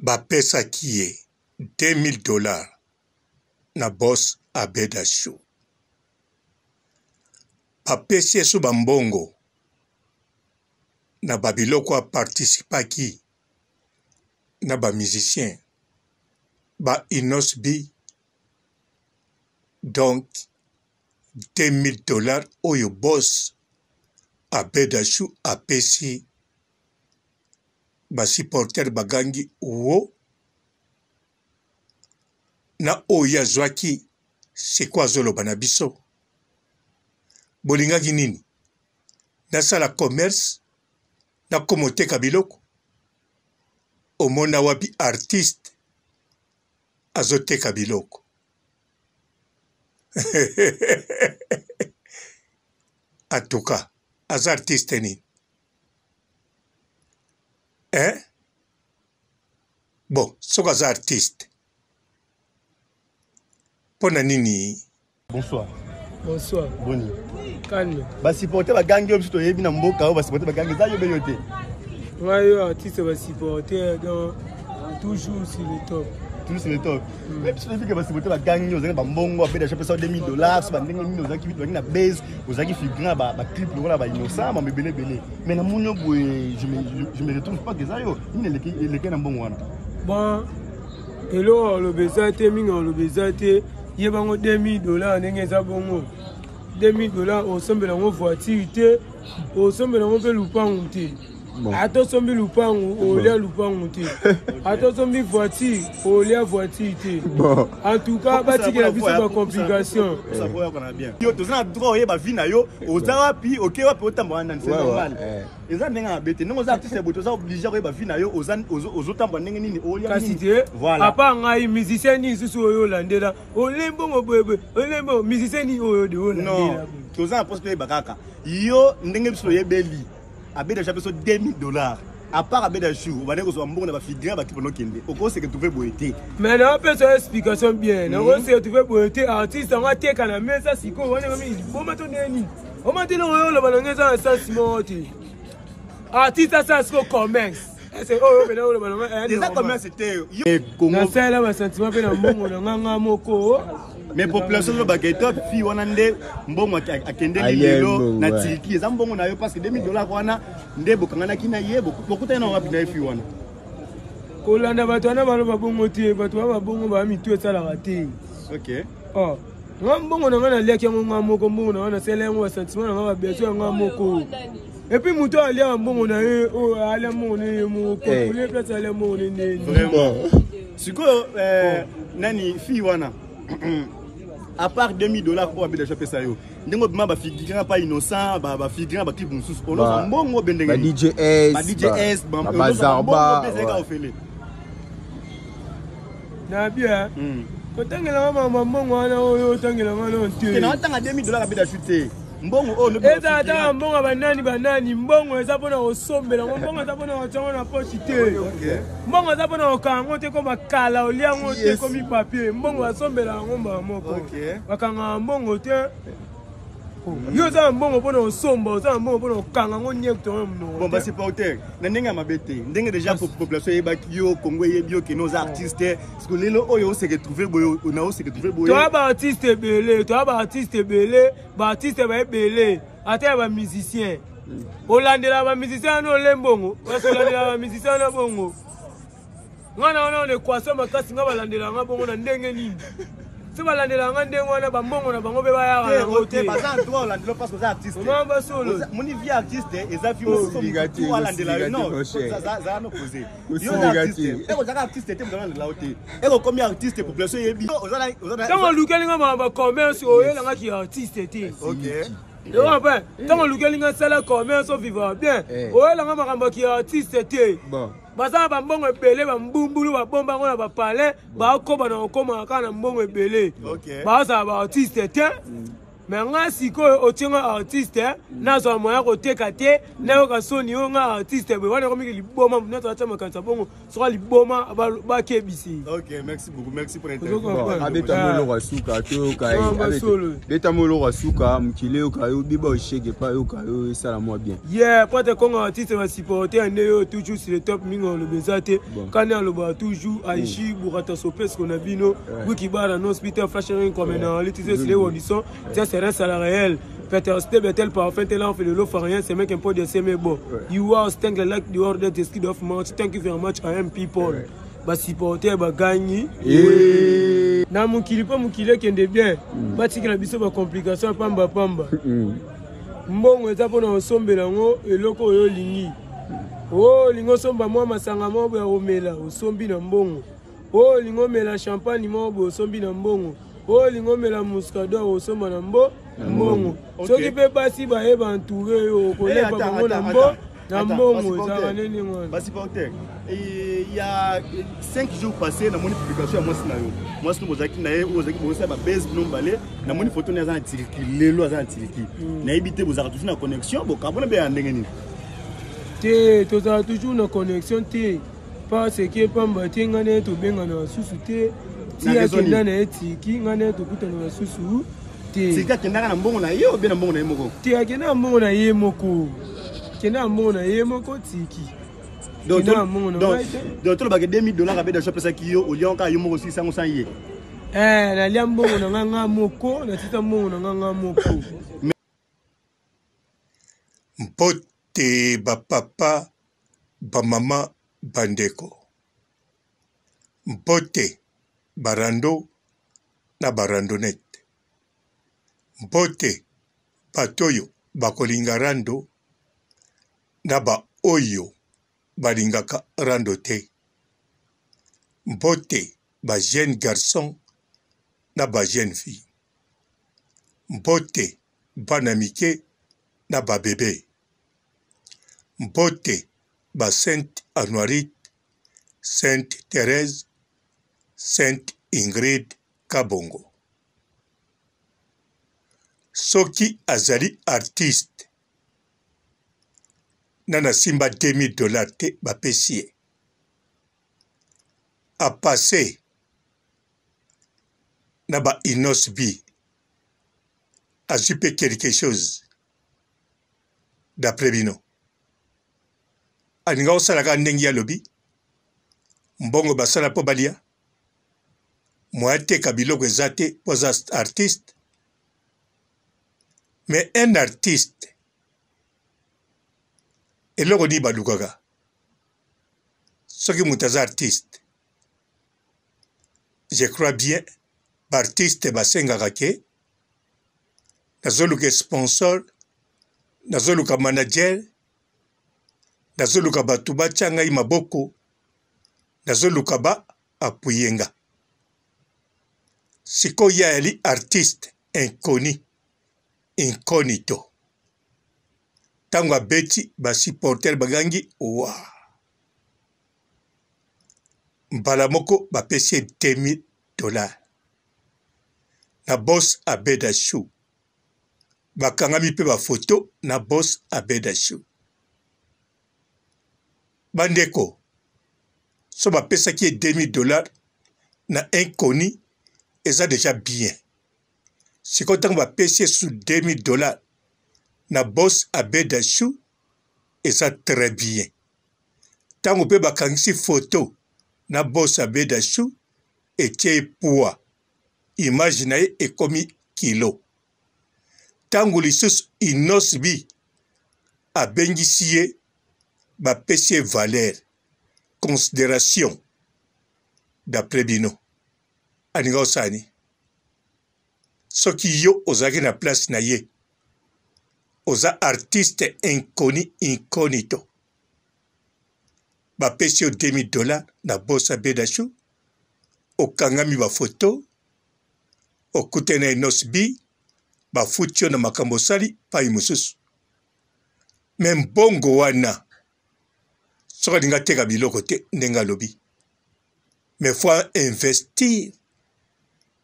bapesa kie $2000 na boss Abeda Show. Bapesi esu bambongo na babiloko a participaki na ba musicien ba Inos B. Donc $2000 oyo boss Abeda Show apesi ba supporter bagangi uo na oya zwaki c'est quoi zoloba na biso bolingaki nini nasala commerce na komoteka biloko omona wapi artiste azoteka biloko atuka aza artiste nini bon soki aza artiste pona nini. Bonsoir. Bonsoir. Boni. Calme. Basiporter bagangi oyo biso yebi na mboka oyo basiporter bagangi za yo beyo te. Ouais, artiste basiporter donc toujours sur le top. Toujours sur le top. Mais biso yebi que basiporter bagangi ozanga bambongo Abeda Show pesa $2000 so bandenge nini ozaki bitu na base ozaki figurant ba clip lokola ba innocent ma mebele belé. Mais na munyo boye je me retrouve pas que ça yo. Ni leke na mbongo wana. Bon, hello le bezate mingo le bezate yebango $2000 ndenge za bongo. $2000 osembela ngo voiture te osembela ngo pe lupangu te atosombi lupangu olia lupangu te atosombi voiture olia voiture te en tout cas batikela biso ba complication ça voya kona bien yo tozana droit oyeba vie na yo ozara pi oke wapi otamba wana c'est normal eza ndenge na bete ndenge oza artiste boto oza obligé oyeba vie na yo ozotamba ndenge nini olia nini voilà apa ngai musicien ni susu oyo landela olembo mobwebwe olembo musicien ni oyo de olandela non tozana poste oyeba kaka yo ndenge biso oyebeli Abeda Show peso $2000 à part Abeda Show on va dire que so mbongo na ba figurant ba kipono kende oko se que tu veux boiter mais na peut ça explication bien na on se tu veux boiter artiste on va teka na mesa siko on est bon to neni on m'a dit non le balongeza sens moti artiste ça c'est commerce c'est oh mais le balongeza déjà commerce c'était na sala ba sentiment pe na mbongo na nganga moko mais population lo bageto fi wana nde mbongo akende lelo na tiki eza mbongo na yo parce que $2000 wana nde bokangana kina ye bokuta na wapi na fi wana kolanda bato wana baloba bongo te bato ba bongo ba mitu esala te. OK oh mbongo na ngana liaki nganga moko mbongo na wana sele ngo sentiment na ngaba beso nganga moko et puis muto alia mbongo na ye o alia mbongo ne mo ko le place alia mbongo ne vraiment siko nani fi wana à part $2000 pour Abeda Show pesa yo ndenge bima ba figurant pas innocent ba figurant ba clip mususu ono mbongo bendenge ba DJS ba Bazarba na bien kotangela mama mbongo wana oyo tangela ngana nte na tanga $2000 Abeda Show te mbongo o no eza ta mbongo banani mbongo eza pona osombela mbongo eza pona otanga na poche te mbongo eza pona okango te ko makala oliango te ko mi papier mbongo asombela ngomba moko bakanga mbongo te yo za mbongo pona osomba za mbongo pona okanga ngo nyekto mno bon ba c'est pas hauteur na ndenge mabete ndenge déjà population yebaki yo Congo yebio ke nos artistes parce que lelo oyo se retrouver boyo on a se retrouver boyo toi ba artiste belé toi ba artiste belé ba artiste ba belé ata ba musicien olandela ba musicien no lembongo parce olandela ba musicien na bongo ngana ona ne kwaso makasi ngaba landela ngabongo na ndenge nini si balandela ngande ngwana bambongo na bango be baya na ngote baza droit landela parce que za artiste mamba solo moni vie artiste eza fi obligatoire landela non za no poser yo artiste eko za artiste te mwana la hote eko comme artiste population yebi ozala tant lukeli ngama ba commerce oyo nga ki artiste te OK yo apa tant lukeli nga sala commerce vivre bien oyo nga makamba ki artiste te bon baza bambongo ebele bambumbulu babomba ngo na bapale bakoba na okoma kana mbongo ebele baza ba artiste te mais nga sikoyo otinga artiste nazo moya koteka te nayo kasoni yo nga artiste be wana komiki liboma nazo acha makanza bongo soka liboma ba kebisi. OK, merci beaucoup, merci pour l'interview. Abeta molo rasuka to kai abeta molo rasuka mukile okayo biba oshege pa okayo sala moi bien. Yeah, pas de Congo artiste va supporter ne toujours sur le top mingo le bezate kana le ba toujours Aichi Burata Sopes qu'on a bino wiki bara no hospital flashing comme un l'utiliser sur les auditions. C'est un salaire réel. Peter Stebe tel parfait tel en fait de l'eau rien c'est mec un peu de semi bon. You are thank the like the order the skill of much. Thank you very much I am people. Ba supporter ba gagner. Na mukili pa mukile kende bien. Ba tikela biso ba complication pamba. Mbongo eza pona osombela ngo eloko oyo lingi. Oh lingo somba mwa masanga mobo ya omela osombi na mbongo. Oh lingo mela champagne mobo osombi na mbongo. Oh lingo mela muscador osomba na mbongo. Soki pe basi ba eba entouré yo kolepa bango na mbongo. Na mbongo eza nini ngwana. Basi porteur. Il y a 5 jours passés dans mon publication à moi scénario. Moi ce que vous avez osaki bosa ba base non balé na mon photo na za tiriki lelo za tiriki. Na ebité vous avez toujours na connexion bo kabona be andenge ni. Te to za toujours na connexion te parce que pamba tinga ne to benga na susu te. Ti akenda na etiki ngane to kutana na susu te. Sika kenda na mbongo na ye o be na mbongo na ye moko. Ti akenda na mbongo na ye moko. Kenda mbongo na ye moko tiki. Donc tout le bagage $2000 avec des shops qui yo au lion ka yo moko 600 ye. Na liambo na nganga moko na tita mbongo na nganga moko. Mpote ba papa ba mama bandeko. Mpote barando na barandonet. Mpote batoyo bakolinga rando na ba oyo balingaka rando te. Mpote ba jeune garçon na ba jeune fille. Mpote bana mike na ba bébé. Mpote ba Sainte Anoirite, Sainte Thérèse, Sainte Ingrid Kabongo. Soki azali artiste nana simba $2000 te ba pesie. A passé na ba inosbi a supe quelque chose d'après bino. Aninga osalaka ndenge ya lobi mbongo basala po balia moateka biloko eza te po za artiste. Mais un artiste eloko ni balukaka soki moto aza artiste je crois bien baartiste basengaka ke nazoluka sponsor nazoluka manager nazoluka bato batya ngai maboko nazoluka ba apuyenga sikoyo yali artiste incognito tango abeti basupporter bagangi wa mbala moko bapesi $10,000 na boss Abeda Show bakangami mpe bafoto na boss Abeda Show. Bandeko so bapesaki $10,000 na inconnu eza déjà bien. Sikoyo tango bapesi sous $10,000 na boss Abeda Show eza très bien. Tango pe bakangisi photo na boss Abeda Show etie poids image na ye ekomi kilo. Tango lisusu inosbi abengisi ye bapesi ye valeur considération d'après bino. Aninga osani soki yo ozalaki na place na ye oza artiste incognito bapesi yo $10,000 na boss Abeda Show okangami bafoto okute na inosbi bafuti yo na makambo osali pai mosusu. Me mbongo wana soki alinga teka biloko te ndenge alobi me faut investir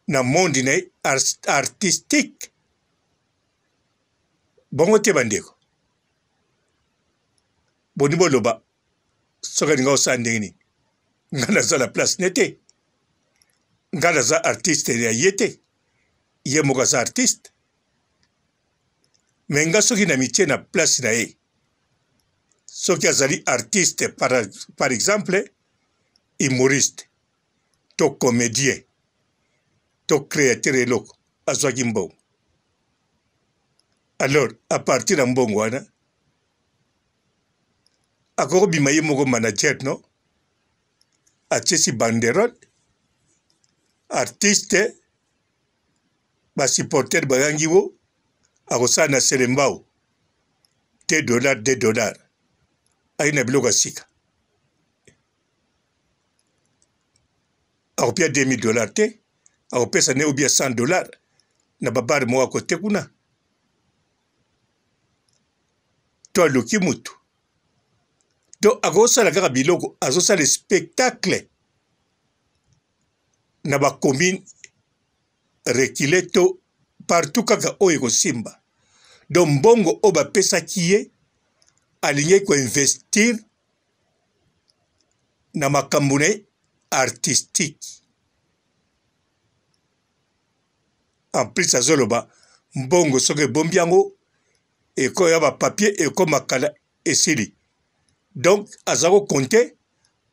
na monde na ye artistique bongo te bandeko boni boloba soka ninga osala ndenge nini nga naza na place nete nga naza artiste ya ye te ye moko aza artiste me nga soki na mitie na place na ye soki azali artiste par exemple humoriste to comédien to créateur eloko azwaki mbongo alors à partir ya mbongo wana akokobima ye moko manager no atiesi banderole artiste basupporter bayangi wo akosala na selembao $2 ayi na biloko ya sika akopia $2000 te akopesa ne obia $100 na babare moko akote kuna to aluki mutu to akosala kaka biloko azosala spectacle na bacommune rekile to partout kaka oyo ekosimba donc mbongo oyo bapesaki ye alingi koinvestir na makambo na ye artistique en plus azoloba mbongo soki ebombi yango ekoya bapapier ekomakala esili donc aza kokonte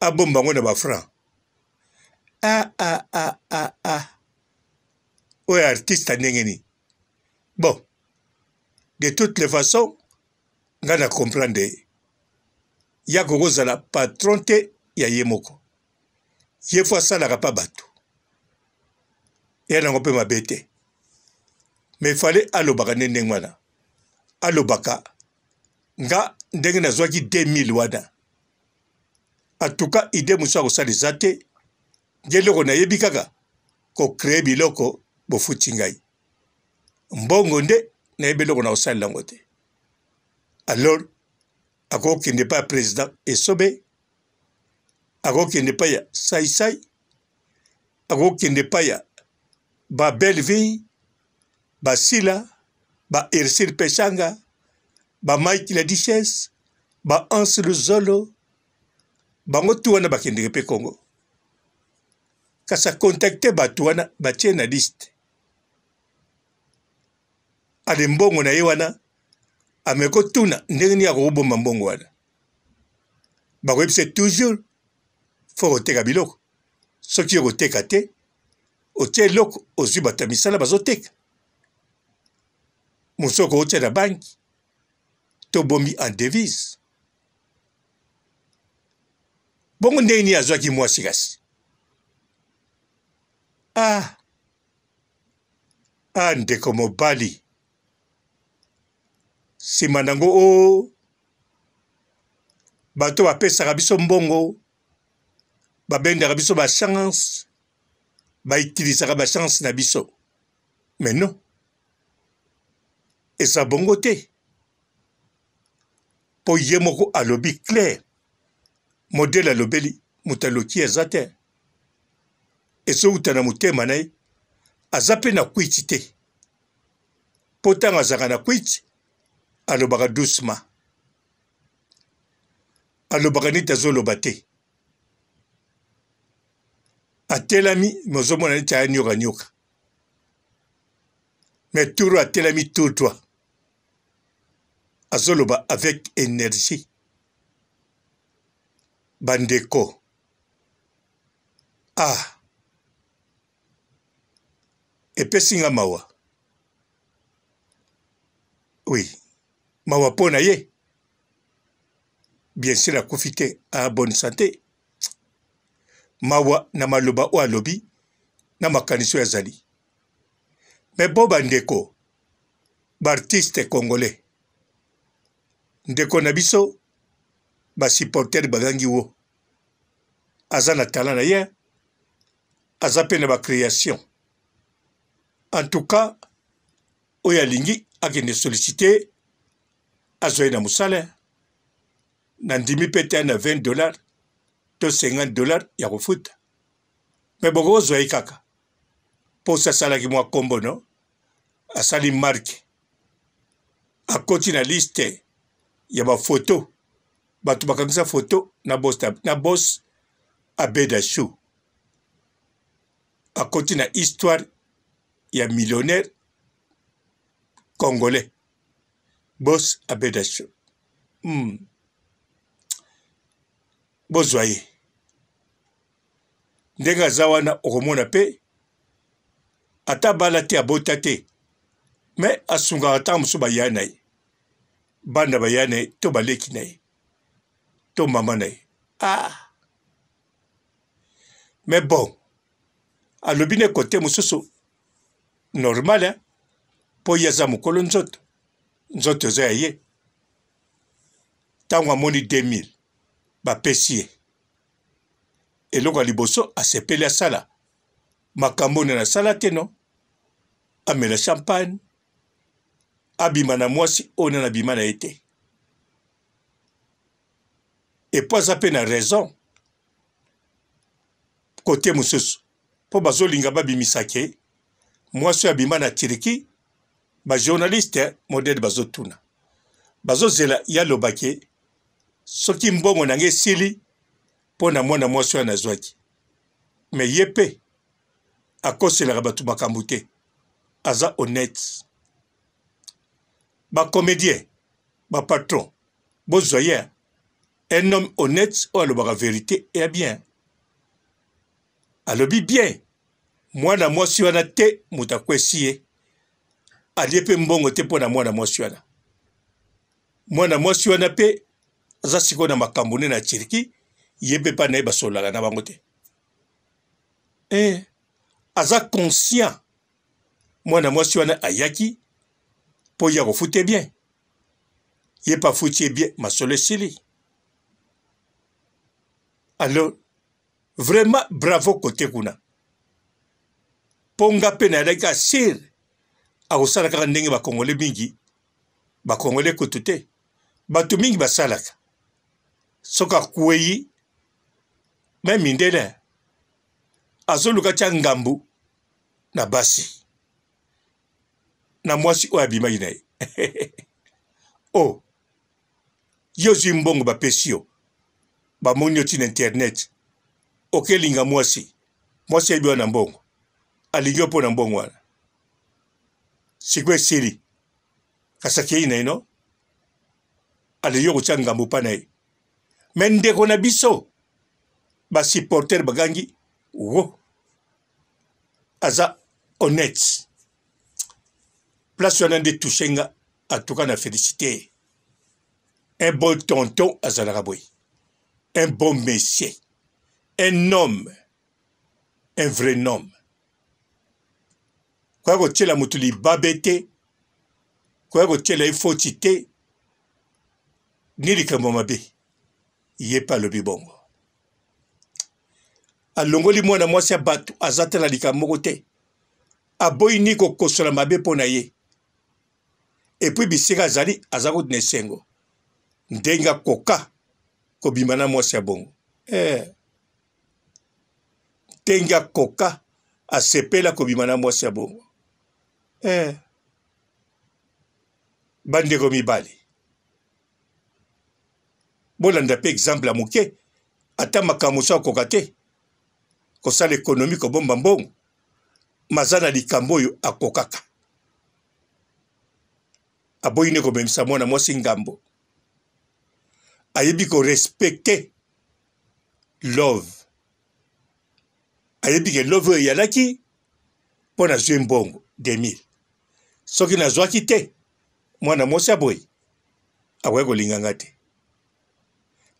abomba yango na bafranc oyo artiste ndenge nini bon de toutes les façons nga na comprendre ye ya kokozala patron te ya ye moko ye fo asalaka mpa bato ya nango mpe mabe te me fale alobaka nde ndenge wana alobaka nga ndenge nazwaki 2000 wana atuka ide mosu akosala eza te nge eloko nayebi kaka kokreye biloko bofuti ngai mbongo nde nayebi eloko na kosalela yango te alors akokende pa ya président esobe akokende pa ya saisai akokende pa ya babelleville basila ba Ercile Pechanga ba Mike la Duchesse ba Anse Luzolo bango tu wana bakendeke mpe Congo kasi akontakte bato wana batie na liste ale mbongo na ye wana ameko tuna ndenge nini akokobomba mbongo wana bakoyebisa toujours fo koteka biloko soki yo koteka te otie eloko ozwi bato ya misala bazoteka mosoko otia na banki to bombi en devise bongo ndenge nini azwaki mwasi kasi ndeko mobali nsima nango bato bapesaka biso mbongo babendaka biso bachance bautilisaka bachance na biso mais non eza bongo te mpo ye moko alobi clair modele alobeli moto aloki eza te ezowuta na motema na ye aza mpe na kwiti te mpo ntango azalaka na kwiti alobaka doucement alobaka neti azoloba te atelami mozomona neti aya nyoka mais turo atelami tout droit azoloba avec énergie bandeko epesi nga mawa oui mawa mpo na ye bien sûr akufi te a bonne santé mawa na maloba oyo alobi na makanisi oyo azali me bo bandeko baartiste congolais ndeko na biso basupporter bagangi wo aza na talent na ye aza mpe na bacréation en tout cas oyo alingi akende sollicite azwa ye na mosala na ndimi mpe te na $20 to $50 ya kofuta me bokozwa ye kaka mpo asalaki mwa kombo no asali marke akoti na liste ya bafoto bato bakangisa foto na boss Abeda Show akoti na histoire ya millionnaire congolais boss Abeda Show bozwa ye ndenge aza wana okomona mpe ata bala te abota te me asungaka ntango mosusu baya na ye banda baya na ye to baleki na ye to mama na ye mais bon alobi ne kote mosusu normal mpo ye aza mokolo nzoto eza ya ye ntango amoni 2000 bapesi ye eloko ya liboso asepeli asala makambo na asala te no amela champagne abima na mwasi oyo nana abima na ye te epo aza mpe na raison kote mosusu mpo bazolinga babimisake mwasi oyo abima na Turki bajournaliste modele bazotuna bazozela ye alobaki soki mbongo nange esili mpo na mwana mwasi oyo nazwaki me ye mpe akoselaka bato makambo te aza honnête bacomédien bapatron bozwa ye un homme honnête oyo alobaka vérité eya bien alobi bien mwana mwasi wana te moto akwesi ye alie mpe mbongo te mpo na mwana mwasi wana mwana mwasi wana mpe aza sikoyo na makambo ne na Turki ye mpe mpa na ye basololaka na bango te aza conscient mwana mwasi wana ayaki mpo ya kofuta bien ye mpe afuti ye bien masolo esili alors vraiment bravo kote kuna mpo nga mpe nayalaki asire akosala kaka ndenge bakongole mingi bakongole kutu te bato mingi basalaka soki akwei me mindele azoluka tia ngambu na basi na mwasi oyo abimaki na ye yo ozwi mbongo bapesi yo bamoni yo ntina internet okelinga mwasi ayebi wana mbongo alingi yo mpo na mbongo wana sikoyo esili kasi akei na ye no alingi yo kotia ngambu mpa na ye me ndeko na biso basupporter bagangi aza honnête place wana nde touche nga atuka na félicité un bon tonton azalaka boye un bon monsieur un homme un vrai homme koya kotiela motu libabe te koya kotiela ye foti te ni likambo mabe ye mpe alobi bongo alongoli mwana mwasi ya bato aza te na likambo moko te aboyi ni kokosola mabe mpo na ye epui bisika azali aza kuti na esengo ndenge akoka kobima na mwasi ya bongo ndenge akoka asepela kobima na mwasi ya bongo bandeko mibali bolanda mpe exemple ya moke ata makambo so akoka te kosala ekonomi kobomba mbongo maza na likambo oyo akokaka aboyi ne komemisa mwana mwasi ngambo ayebi korespecte love ayebi ke love oyo eyalaki mpo nazwi mbongo 2000 soki nazwaki te mwana mwasi aboyi akoki kolinganga te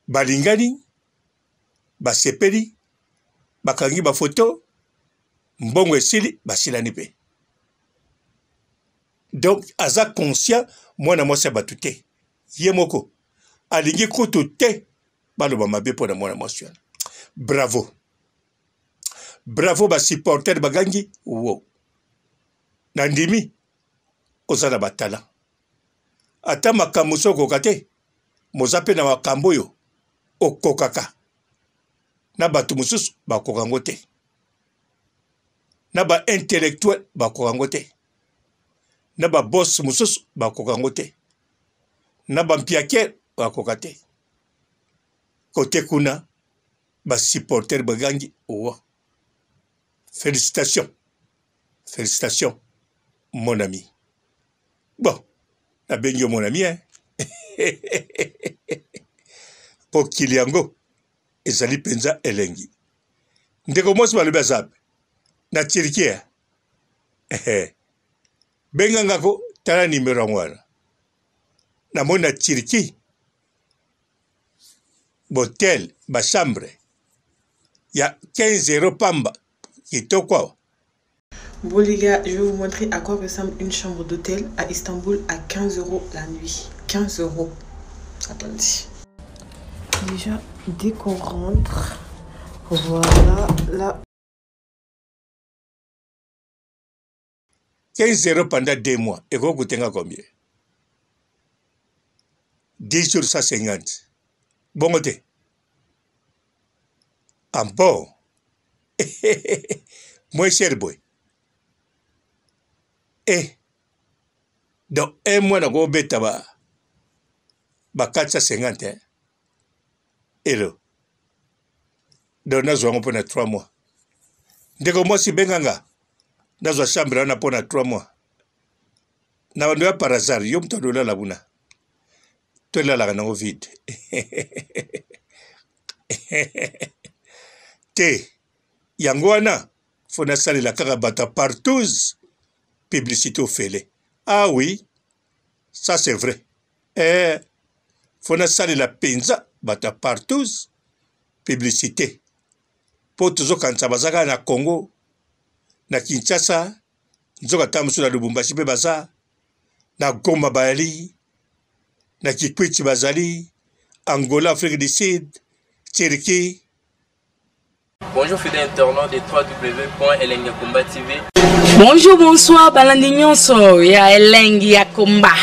balingani basepeli bakangi bafoto mbongo esili basilani mpe donc aza conscient mwana mwasi ya bato te ye moko alingi kutu te baloba mabe mpo na mwana mwasi wana bravo bravo basupporter bagangi na ndimi oza na batala ata makambo so okoka te moza mpe na makambo oyo okokaka na bato mosusu bakoka ngo te na baintellectuel bakoka ngo te na baboss mosusu bakoka ngo te na bampiaker wakoka te kote kuna basupporter bagangi owa. Félicitations mon ami. Bon, na bengi mon ami hein. Po kiliango ezali penza elengi. Ndeko mosi balobi azabe na Turquie. Benga ngako tala nimero ngwana. Na mona Turquie. Botel, ba chambre. Ya 15 € pamba. Kitoko. Bon les gars, je vais vous montrer à quoi ressemble une chambre d'hôtel à Istanbul à 15 € la nuit. 15 €. Attendez. Déjà, dès qu'on rentre, voilà là. 15 € pendant 2 mois. Et vous coûtez combien? 10 jours 150. Bon côté. En bon. Moins cher boy. Dans 1 mois, on a bêta ba 450 hein. Hello. Donc nous avons pour 3 mois. Dès que moi si benganga, nous avons chambre on a pour 3 mois. Na on doit par hasard, yom to dola la buna. To la la na vide. Te Yangwana, fona sali la karabata partout, publicité au fêlé. Ah oui, ça c'est vrai. Fona sali la penza, bata partout, publicité. Pour toujours quand ça bazaka na Congo, na Kinshasa, nzoka tamusu na Lubumbashi pe baza, na Goma Bali, na Kikwiti bazali, Angola, Afrique du Sud, Turquie. Bonjour fidèles internautes de www.elengiakomba TV. Bonjour, bonsoir, balandignon so, ya Elengi Yakomba,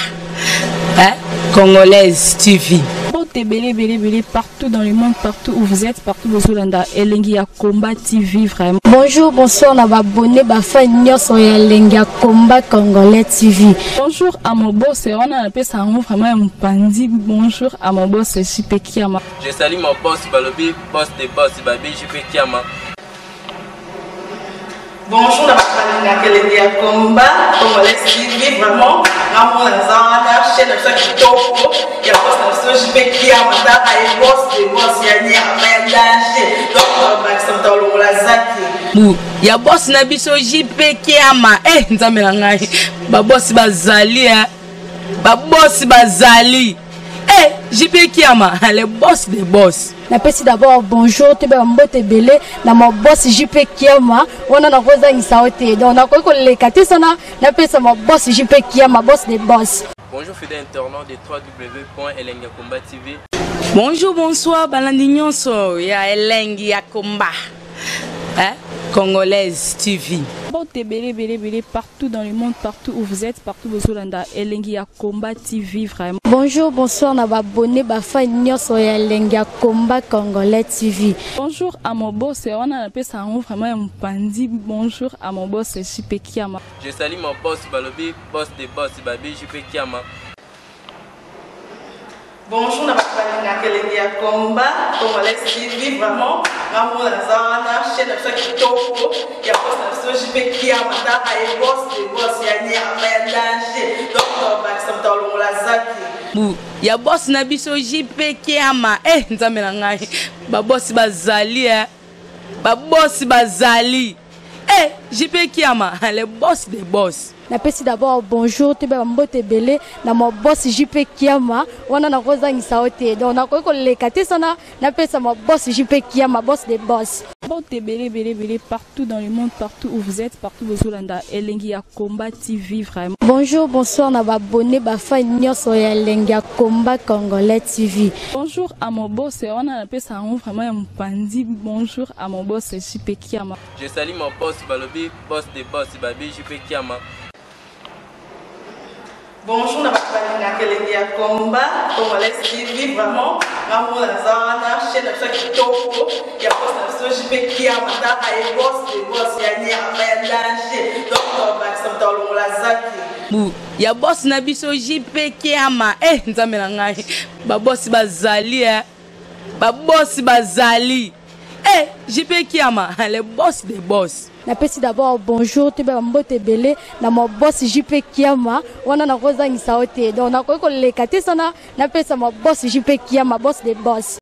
Congolaise TV. Belé partout dans le monde, partout où vous êtes, partout où vous êtes, Elengi Yakomba TV vraiment. Bonjour, bonsoir, na abonné fan nyonso ya Elengi Yakomba Congolais TV. Bonjour à mon boss, on a appelé ça vraiment un pandi. Bonjour à mon boss, JP Kiama. Je salue mon boss Balobi, boss des boss Babi, JP Kiama. Bonjour, na Elengi Yakomba Congolais TV vraiment. Ramon Lazana, chaîne de ça qui topo, il y a pas de JP Kiama, et boss des boss, il y a un danger. Donc, Maxime Tolo Lazaki. Ya boss na biso JP Kiama. Nzambe ngai. Ba boss bazali Ba boss bazali. JP Kiama, le boss des boss. Na pesi d'abord bonjour, te ba mbote belé na mon boss JP Kiama. On a rosa insaote. Donc na ko le kati sana na pesa mon boss JP Kiama, boss des boss. Bonjour fidèles internautes de www.elengiakomba TV. Bonjour, bonsoir, balandignon so, ya Elengi Yakomba, Congolaise TV. Belé partout dans le monde, partout où vous êtes, partout où vous êtes, Elengi Yakomba TV vraiment. Bonjour, bonsoir, na abonné fan nyonso ya Elengi Yakomba Congolais TV. Bonjour à mon boss, on a appelé ça vraiment un pandi. Bonjour à mon boss, JP Kiama. Je salue mon boss Balobi, boss des boss Babi, JP Kiama. Bonjour, na Elengi Yakomba Congolais TV vraiment. Ramon Lazana, chaîne de ça qui topo, il y a pas de JP Kiama, et boss des boss, il y a un danger. Donc, Maxime Tolo Lazaki. Ya boss na biso JP Kiama. Nzambe ngai. Ba boss bazali Ba boss bazali. JP Kiama, le boss des boss. Na pesi d'abord bonjour, te ba mbote belé na mon boss JP Kiama. On a rosa insaote. Donc na ko le kati sana na pesa mon boss JP Kiama, boss des boss. Belé partout dans le monde, partout où vous êtes, partout où vous êtes, Elengi Yakomba TV vraiment. Bonjour, bonsoir, na abonné fan nyonso ya Elengi Yakomba Congolais TV. Bonjour à mon boss, on a appelé ça vraiment un pandi. Bonjour à mon boss, JP Kiama. Je salue mon boss Balobi, boss des boss Babi, JP Kiama. Bonjour, na balinga kelengi ya combat, Congolais TV, vraiment, ngamu la zana, chaîne de kitoko, ya boss na so jipe kia mataka e boss de boss ya ni ya danger. Donc on va s'entendre long la zaki. Ya boss na biso jipe kiama, nzambe na ngai. Ba boss bazali ba boss bazali. Jipe kiama, le boss des boss. Napesi d'abord bonjour te ba mbote belé na mo boss JP Kiama wana na koza ngisa ote donc na ko lekate sana napesa mo boss JP Kiama boss des boss.